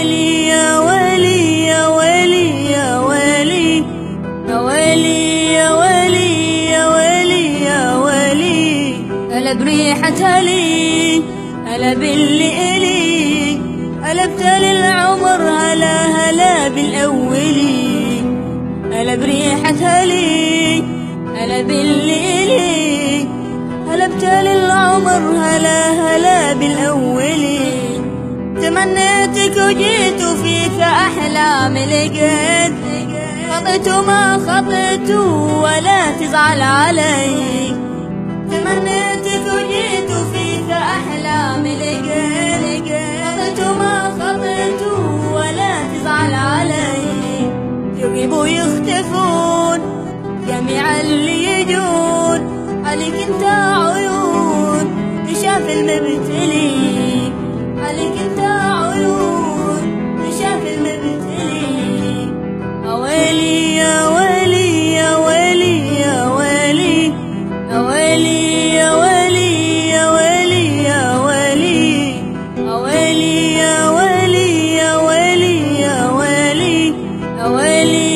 ويلي يا ويلي يا ويلي يا ويلي يا ويلي يا ويلي يا ويلي يا ويلي. هلا بريحة لي هلا باللي إلي هلا بتالي العمر هلا هلا بالأولي. هلا بريحة لي هلا باللي إلي هلا بتالي العمر هلا هلا بالأولي. تمنيتك وجيت وفيك أحلامي لقيت خطيت وما خطيت ولا تزعل علي. تمنيتك وجيت وفيك أحلامي لقيت خطيت وما خطيت ولا تزعل علي. يغيبوا يختفون جميع اللي يجون عليك انت عيون تشاف المبتلي. عليك انت عيون تشاف المبتلي. يا ويلي يا ويلي يا ويلي يا ويلي يا ويلي يا ويلي يا ويلي يا ويلي يا ويلي يا ويلي يا ويلي يا ويلي يا ويلي